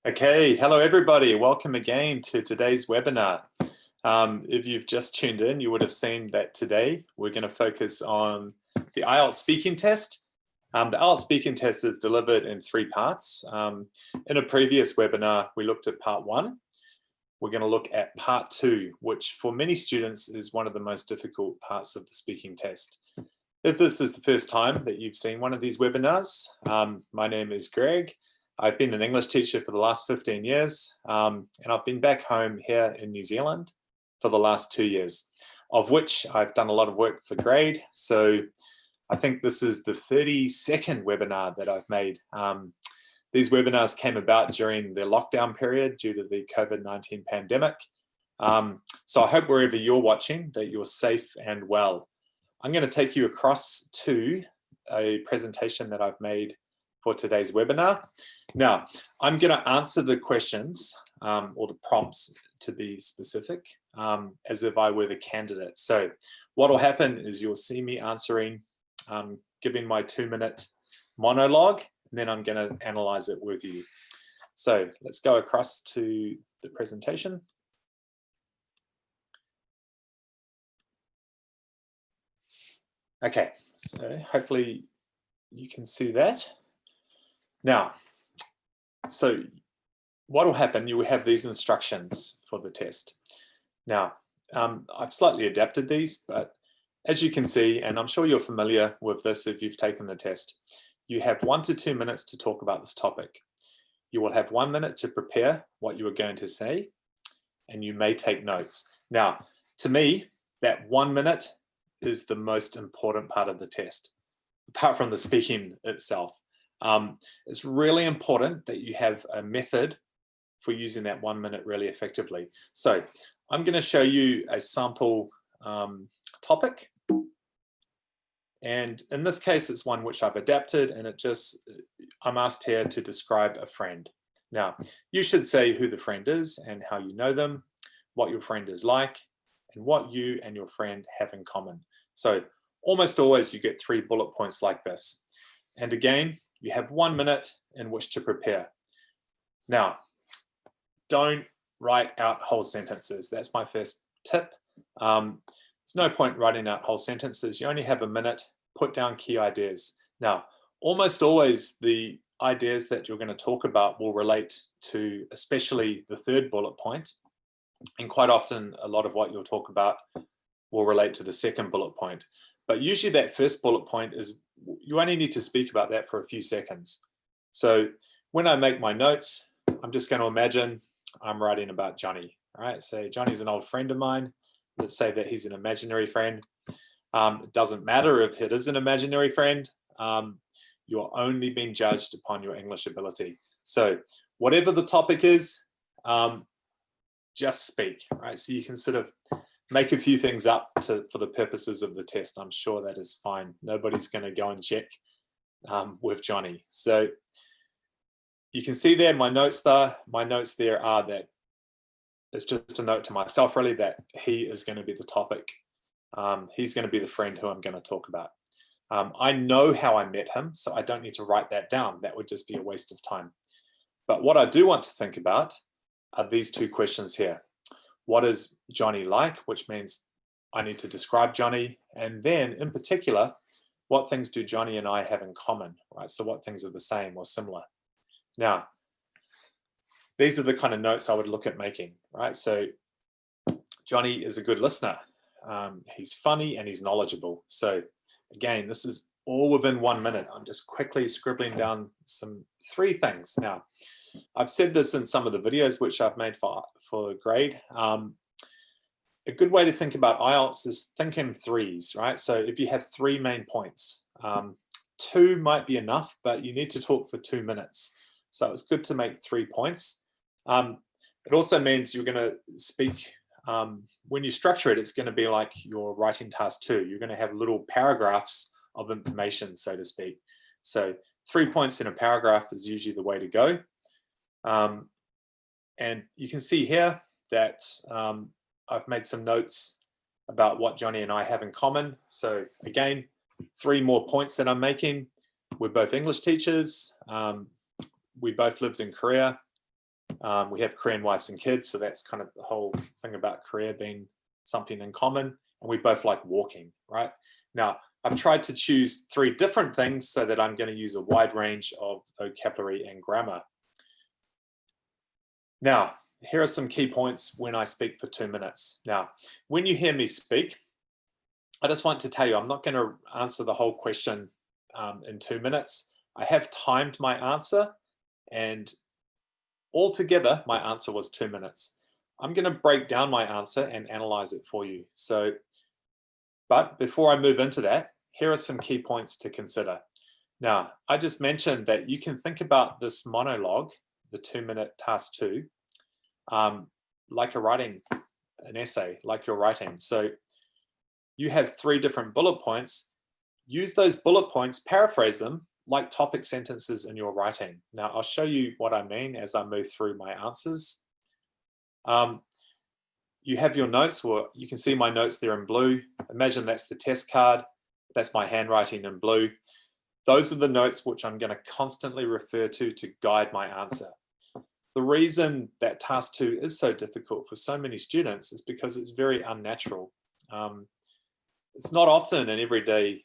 Okay, hello everybody. Welcome again to today's webinar. If you've just tuned in, you would have seen that today we're going to focus on the IELTS speaking test. The IELTS speaking test is delivered in three parts. In a previous webinar, we looked at part one. We're going to look at part two, which for many students is one of the most difficult parts of the speaking test. If this is the first time that you've seen one of these webinars, my name is Greg. I've been an English teacher for the last 15 years, and I've been back home here in New Zealand for the last 2 years, of which I've done a lot of work for Grade. So I think this is the 32nd webinar that I've made. These webinars came about during the lockdown period due to the COVID-19 pandemic. So I hope wherever you're watching that you're safe and well. I'm going to take you across to a presentation that I've made for today's webinar. Now, I'm going to answer the questions or the prompts to be specific as if I were the candidate. So what will happen is you'll see me answering, giving my 2-minute monologue, and then I'm going to analyze it with you. So let's go across to the presentation. Okay, so hopefully you can see that. Now, so what will happen, you will have these instructions for the test. Now, I've slightly adapted these, but as you can see, and I'm sure you're familiar with this if you've taken the test, you have 1 to 2 minutes to talk about this topic. You will have 1 minute to prepare what you are going to say, and you may take notes. Now, to me, that 1 minute is the most important part of the test, apart from the speaking itself. It's really important that you have a method for using that 1 minute really effectively. So I'm going to show you a sample topic. And in this case, it's one which I've adapted, and I'm asked here to describe a friend. Now, you should say who the friend is and how you know them, what your friend is like, and what you and your friend have in common. So almost always you get 3 bullet points like this. And again, you have 1 minute in which to prepare. Now, don't write out whole sentences. That's my first tip. There's no point writing out whole sentences. You only have a minute. Put down key ideas. Now, almost always the ideas that you're going to talk about will relate to especially the 3rd bullet point. And quite often, a lot of what you'll talk about will relate to the 2nd bullet point. But usually that 1st bullet point is, you only need to speak about that for a few seconds. So when I make my notes, I'm just going to imagine I'm writing about Johnny. All right, so Johnny's an old friend of mine. Let's say that he's an imaginary friend. It doesn't matter if it is an imaginary friend. You're only being judged upon your English ability. So whatever the topic is, just speak. Right, so you can sort of make a few things up for the purposes of the test. I'm sure that is fine. Nobody's going to go and check with Johnny. So you can see there my notes there are that it's just a note to myself really that he is going to be the topic. He's going to be the friend who I'm going to talk about. I know how I met him, so I don't need to write that down. That would just be a waste of time. But what I do want to think about are these 2 questions here. What is Johnny like? Which means I need to describe Johnny. And then in particular, what things do Johnny and I have in common, right? So what things are the same or similar? Now, these are the kind of notes I would look at making, right? So Johnny is a good listener. He's funny and he's knowledgeable. So again, this is all within 1 minute. I'm just quickly scribbling down 3 things. Now, I've said this in some of the videos which I've made for Grade. A good way to think about IELTS is think in 3s, right? So if you have 3 main points, 2 might be enough, but you need to talk for 2 minutes. So it's good to make 3 points. It also means you're going to speak, when you structure it, it's going to be like your writing task 2. You're going to have little paragraphs of information, so to speak. So 3 points in a paragraph is usually the way to go. And you can see here that I've made some notes about what Johnny and I have in common. So again, 3 more points that I'm making. We're both English teachers. We both lived in Korea. We have Korean wives and kids, so that's kind of the whole thing about Korea being something in common. And we both like walking, right? Now, I've tried to choose 3 different things so that I'm going to use a wide range of vocabulary and grammar. Now, here are some key points when I speak for 2 minutes. Now, when you hear me speak, I just want to tell you, I'm not going to answer the whole question in 2 minutes. I have timed my answer, and altogether, my answer was 2 minutes. I'm going to break down my answer and analyze it for you. But before I move into that, here are some key points to consider. Now, I just mentioned that you can think about this monologue, the 2-minute task 2, like an essay, like you're writing. So you have 3 different bullet points. Use those bullet points, paraphrase them like topic sentences in your writing. Now, I'll show you what I mean as I move through my answers. You have your notes, or you can see my notes there in blue. Imagine that's the test card. That's my handwriting in blue. Those are the notes which I'm going to constantly refer to guide my answer. The reason that task 2 is so difficult for so many students is because it's very unnatural. It's not often in everyday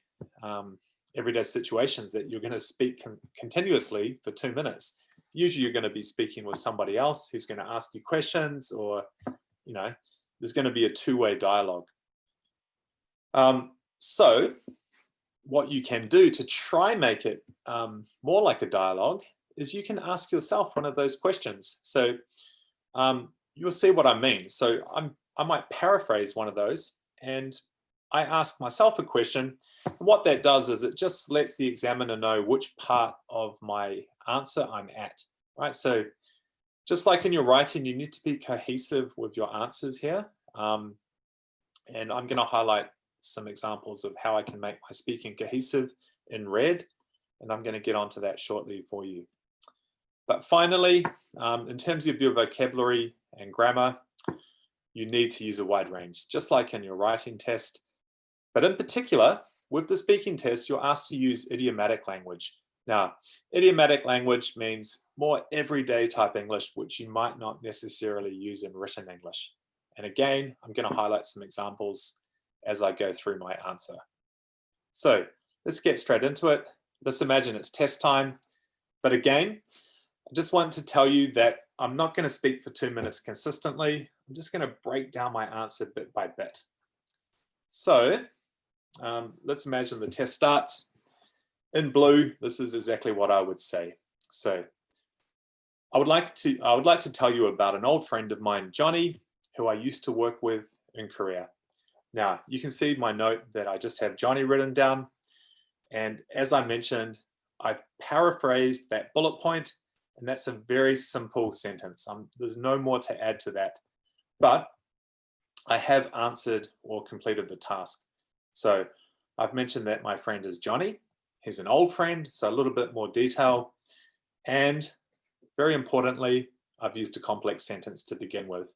situations that you're going to speak continuously for 2 minutes. Usually you're going to be speaking with somebody else who's going to ask you questions, or there's going to be a 2-way dialogue. So what you can do to try make it more like a dialogue is you can ask yourself one of those questions. So you'll see what I mean. So I might paraphrase one of those, and I ask myself a question. And what that does is it just lets the examiner know which part of my answer I'm at, right? So just like in your writing, you need to be cohesive with your answers here. And I'm going to highlight some examples of how I can make my speaking cohesive in red, and I'm going to get onto that shortly for you. But finally, in terms of your vocabulary and grammar, you need to use a wide range, just like in your writing test. But in particular, with the speaking test, you're asked to use idiomatic language. Now, idiomatic language means more everyday type English, which you might not necessarily use in written English. And again, I'm going to highlight some examples as I go through my answer. So let's get straight into it. Let's imagine it's test time. But again, I just want to tell you that I'm not going to speak for 2 minutes consistently. I'm just going to break down my answer bit by bit. So let's imagine the test starts. In blue, this is exactly what I would say. So I would like to tell you about an old friend of mine, Johnny, who I used to work with in Korea. Now, you can see my note that I just have Johnny written down. And as I mentioned, I've paraphrased that bullet point, and that's a very simple sentence. There's no more to add to that. But I have answered or completed the task. So I've mentioned that my friend is Johnny. He's an old friend, so a little bit more detail. And very importantly, I've used a complex sentence to begin with.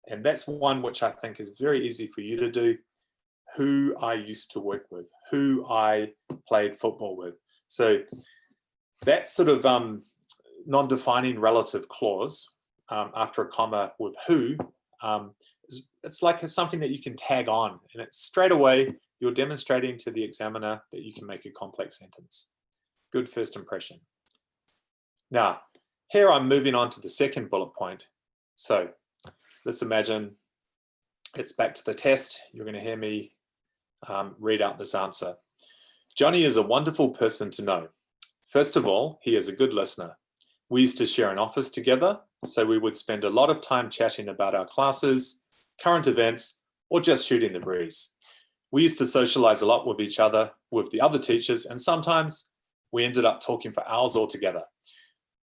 And that's one which I think is very easy for you to do. Who I used to work with, who I played football with. So that sort of non-defining relative clause after a comma with who, it's like something that you can tag on, and it's straight away you're demonstrating to the examiner that you can make a complex sentence. Good first impression. Now, here I'm moving on to the second bullet point. So let's imagine it's back to the test. You're going to hear me read out this answer. Johnny is a wonderful person to know. First of all, he is a good listener. We used to share an office together, so we would spend a lot of time chatting about our classes, current events, or just shooting the breeze. We used to socialize a lot with each other, with the other teachers, and sometimes we ended up talking for hours altogether.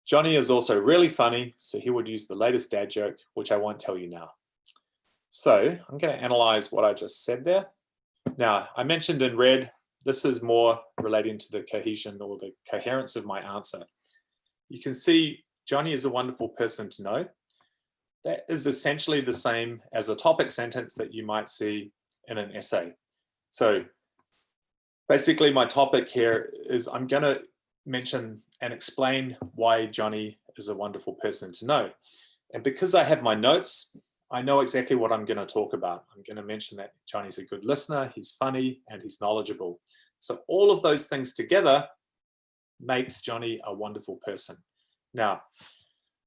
Johnny is also really funny, so he would use the latest dad joke, which I won't tell you now. So I'm going to analyze what I just said there. Now, I mentioned in red, this is more relating to the cohesion or the coherence of my answer. You can see Johnny is a wonderful person to know. That is essentially the same as a topic sentence that you might see in an essay. So basically my topic here is I'm going to mention and explain why Johnny is a wonderful person to know. And because I have my notes, I know exactly what I'm going to talk about. I'm going to mention that Johnny's a good listener, he's funny, and he's knowledgeable. So all of those things together makes Johnny a wonderful person. Now,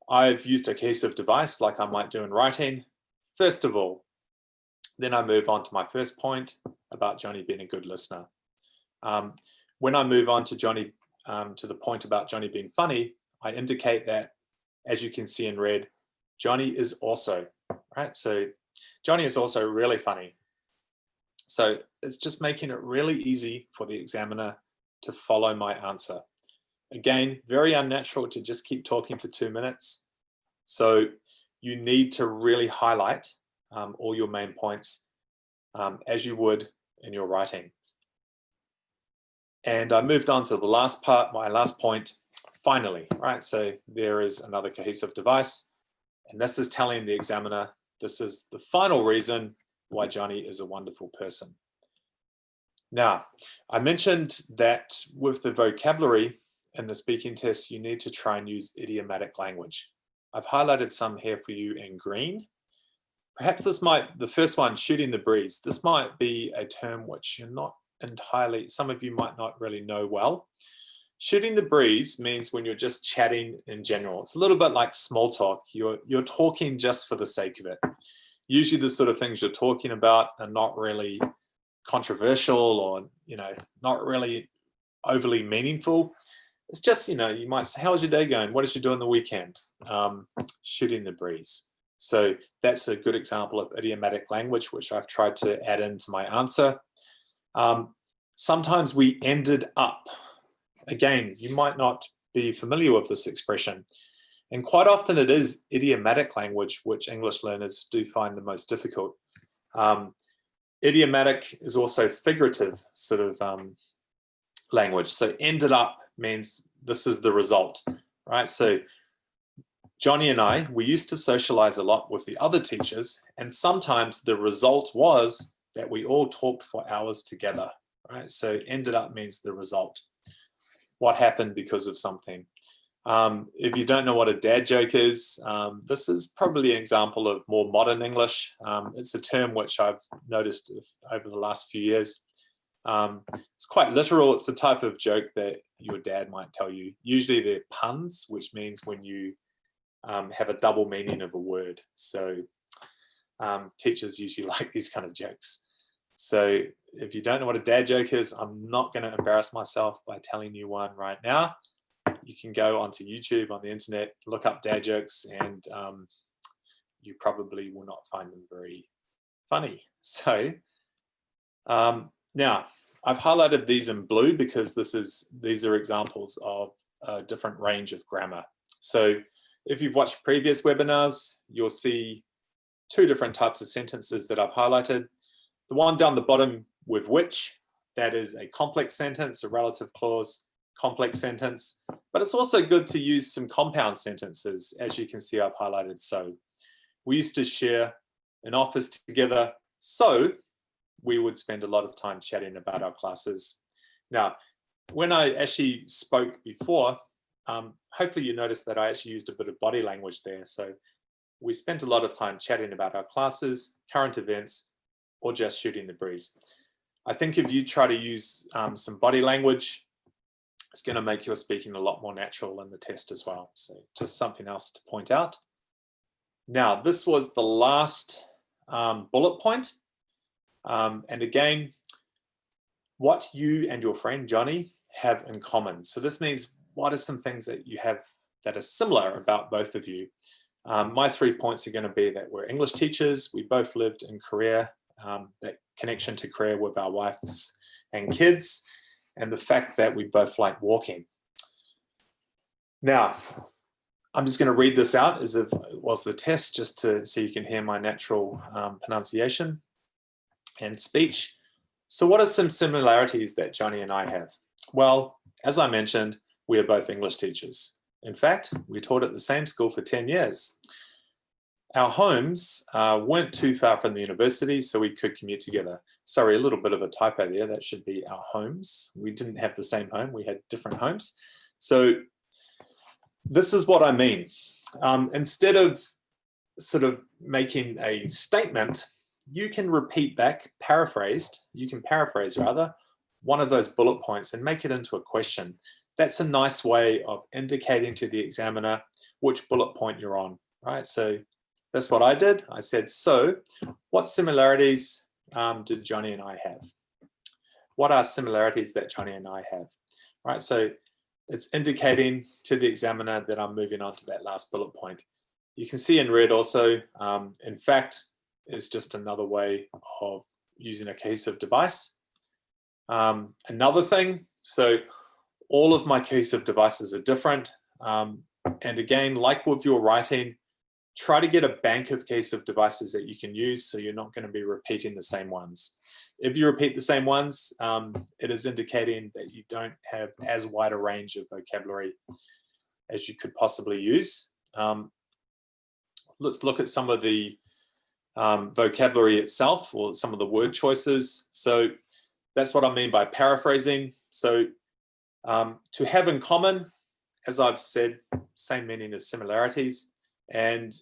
I've used a cohesive device like I might do in writing. First of all, then I move on to my first point about Johnny being a good listener. When I move on to Johnny, to the point about Johnny being funny, I indicate that, as you can see in red, Johnny is also, right? So Johnny is also really funny. So it's just making it really easy for the examiner to follow my answer. Again, very unnatural to just keep talking for 2 minutes. So you need to really highlight all your main points as you would in your writing. And I moved on to the last part, my last point, finally, right? So there is another cohesive device, and this is telling the examiner, this is the final reason why Johnny is a wonderful person. Now, I mentioned that with the vocabulary in the speaking test, you need to try and use idiomatic language. I've highlighted some here for you in green. Perhaps this might, the first one, shooting the breeze, this might be a term which you're not entirely, some of you might not really know well. Shooting the breeze means when you're just chatting in general. It's a little bit like small talk. You're talking just for the sake of it. Usually the sort of things you're talking about are not really controversial or, not really overly meaningful. It's just, you might say, how's your day going? What did you do on the weekend? Shooting the breeze. So that's a good example of idiomatic language, which I've tried to add into my answer. Sometimes we ended up. Again, you might not be familiar with this expression. And quite often it is idiomatic language, which English learners do find the most difficult. Idiomatic is also figurative sort of language. So ended up means this is the result, right? So Johnny and I, we used to socialize a lot with the other teachers, and sometimes the result was that we all talked for hours together, right? So ended up means the result. What happened because of something. If you don't know what a dad joke is, this is probably an example of more modern English. It's a term which I've noticed over the last few years. It's quite literal. It's the type of joke that your dad might tell you. Usually they're puns, which means when you have a double meaning of a word. So teachers usually like these kind of jokes. So if you don't know what a dad joke is, I'm not going to embarrass myself by telling you one right now. You can go onto YouTube, on the internet, look up dad jokes, and you probably will not find them very funny. So now I've highlighted these in blue because these are examples of a different range of grammar. So if you've watched previous webinars, you'll see 2 different types of sentences that I've highlighted. The one down the bottom with which, that is a complex sentence, a relative clause, complex sentence, but it's also good to use some compound sentences. As you can see, I've highlighted so. We used to share an office together, so we would spend a lot of time chatting about our classes. Now, when I actually spoke before, hopefully you noticed that I actually used a bit of body language there. So we spent a lot of time chatting about our classes, current events, or just shooting the breeze. I think if you try to use some body language, it's going to make your speaking a lot more natural in the test as well. So just something else to point out. Now, this was the last bullet point. And again, what you and your friend Johnny have in common. So this means what are some things that you have that are similar about both of you? My 3 points are going to be that we're English teachers, we both lived in Korea, that connection to Korea with our wives and kids, and the fact that we both like walking. Now, I'm just going to read this out as if it was the test, just so you can hear my natural pronunciation and speech. So what are some similarities that Johnny and I have? Well, as I mentioned, we are both English teachers. In fact, we taught at the same school for 10 years. Our homes weren't too far from the university, so we could commute together. Sorry, a little bit of a typo there. That should be our homes. We didn't have the same home. We had different homes. So This is what I mean. Instead of sort of making a statement, you can repeat back, you can paraphrase rather, one of those bullet points and make it into a question. That's a nice way of indicating to the examiner which bullet point you're on, right? So that's what I did. I said, so what similarities did Johnny and I have? What are similarities that Johnny and I have, right? So it's indicating to the examiner that I'm moving on to that last bullet point. You can see in red also, in fact, is just another way of using a cohesive device. Another thing, so all of my cohesive devices are different. And again, like with your writing, try to get a bank of cohesive devices that you can use so you're not going to be repeating the same ones. If you repeat the same ones, it is indicating that you don't have as wide a range of vocabulary as you could possibly use. Let's look at some of the vocabulary itself, or some of the word choices. So that's what I mean by paraphrasing. So to have in common, as I've said, same meaning as similarities. And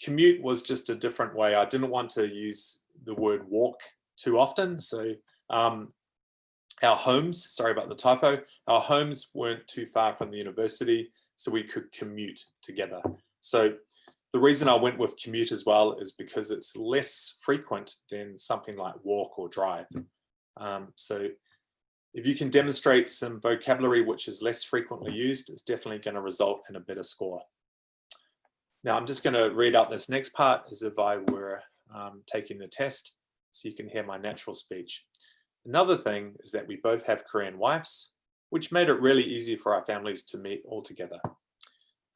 commute was just a different way. I didn't want to use the word walk too often. So our homes, sorry about the typo, our homes weren't too far from the university, so we could commute together. So the reason I went with commute as well is because it's less frequent than something like walk or drive. So if you can demonstrate some vocabulary which is less frequently used, it's definitely going to result in a better score. Now I'm just going to read out this next part as if I were taking the test, so you can hear my natural speech. Another thing is that we both have Korean wives, which made it really easy for our families to meet all together,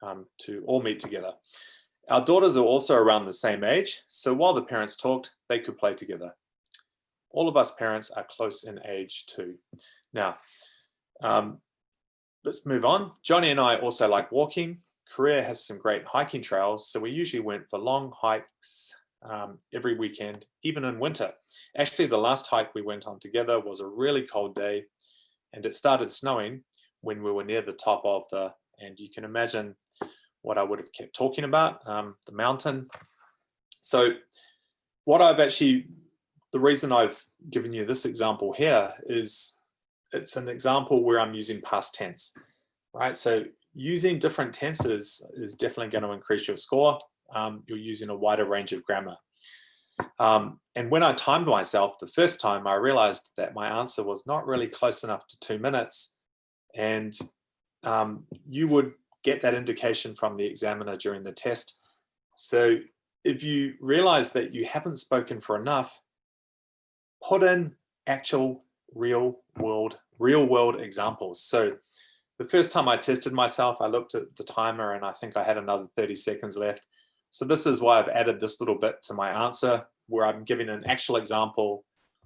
meet together. Our daughters are also around the same age, so while the parents talked, they could play together. All of us parents are close in age too. Now, let's move on. Johnny and I also like walking. Korea has some great hiking trails, so we usually went for long hikes every weekend, even in winter. Actually, the last hike we went on together was a really cold day, and it started snowing when we were near the top of and you can imagine what I would have kept talking about, the mountain. So the reason I've given you this example here is it's an example where I'm using past tense, right? So using different tenses is definitely going to increase your score. You're using a wider range of grammar. And when I timed myself the first time, I realized that my answer was not really close enough to 2 minutes. And you would get that indication from the examiner during the test. So if you realize that you haven't spoken for enough, put in actual real world examples. So the first time I tested myself, I looked at the timer and I think I had another 30 seconds left. So this is why I've added this little bit to my answer, where I'm giving an actual example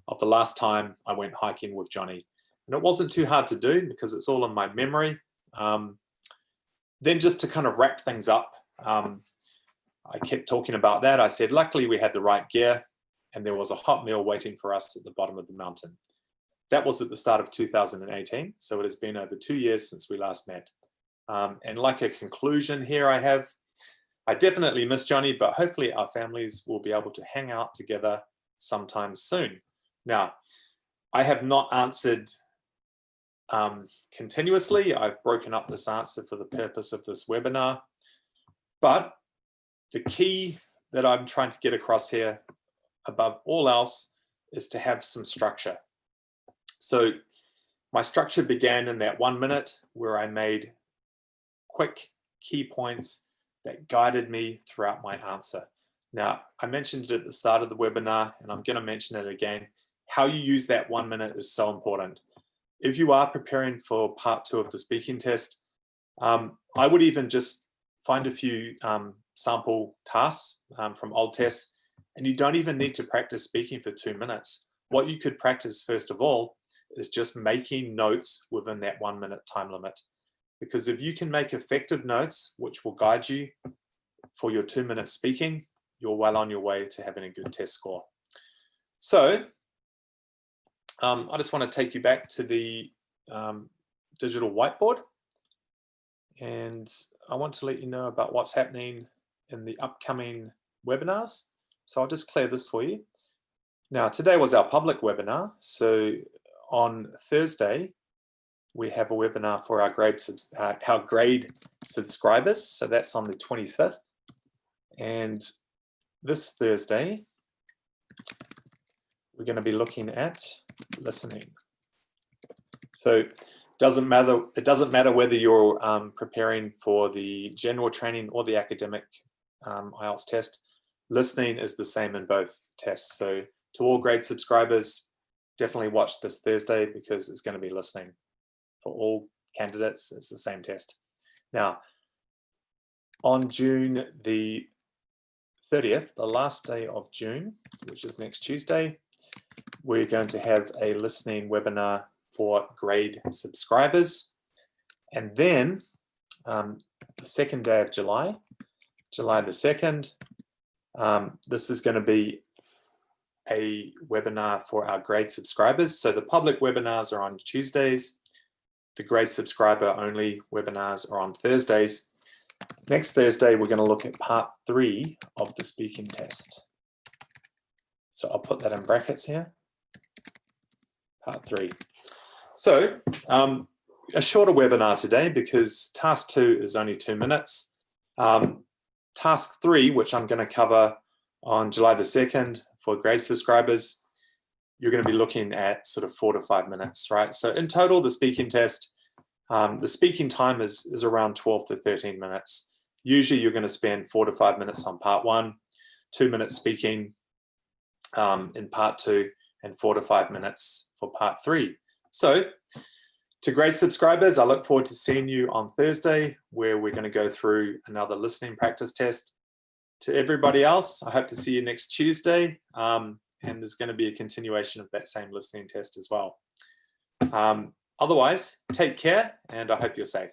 of the last time I went hiking with Johnny. And it wasn't too hard to do because it's all in my memory. Then just to kind of wrap things up, I kept talking about that. I said, luckily we had the right gear and there was a hot meal waiting for us at the bottom of the mountain. That was at the start of 2018. So it has been over 2 years since we last met. And like a conclusion here I definitely miss Johnny, but hopefully our families will be able to hang out together sometime soon. Now, I have not answered continuously. I've broken up this answer for the purpose of this webinar. But the key that I'm trying to get across here, above all else, is to have some structure. So my structure began in that 1 minute where I made quick key points that guided me throughout my answer. Now, I mentioned it at the start of the webinar, and I'm going to mention it again. How you use that 1 minute is so important. If you are preparing for part 2 of the speaking test, I would even just find a few sample tasks from old tests, and you don't even need to practice speaking for 2 minutes. What you could practice first of all is just making notes within that 1 minute time limit. Because if you can make effective notes, which will guide you for your 2 minute speaking, you're well on your way to having a good test score. So I just want to take you back to the digital whiteboard. and I want to let you know about what's happening in the upcoming webinars. So I'll just clear this for you. Now, today was our public webinar. So on Thursday, we have a webinar for our grade subscribers. So that's on the 25th. And this Thursday, we're going to be looking at listening. So it doesn't matter whether you're preparing for the general training or the academic IELTS test. Listening is the same in both tests. So to all grade subscribers, definitely watch this Thursday because it's going to be listening. For all candidates, it's the same test. Now, on June the 30th, the last day of June, which is next Tuesday, we're going to have a listening webinar for grade subscribers. And then the second day of July, July the 2nd, this is going to be a webinar for our grade subscribers. So the public webinars are on Tuesdays. The grade subscriber only webinars are on Thursdays. Next Thursday, we're going to look at part 3 of the speaking test. So I'll put that in brackets here. Part 3. So a shorter webinar today because task 2 is only 2 minutes. Task 3, which I'm going to cover on July the 2nd for grade subscribers, you're going to be looking at sort of 4 to 5 minutes, right? So in total, the speaking test, the speaking time is around 12 to 13 minutes. Usually you're going to spend 4 to 5 minutes on part 1, 2 minutes speaking in part 2, and 4 to 5 minutes for part 3. So to grade subscribers, I look forward to seeing you on Thursday, where we're going to go through another listening practice test. To everybody else, I hope to see you next Tuesday, and there's going to be a continuation of that same listening test as well. Otherwise, take care, and I hope you're safe.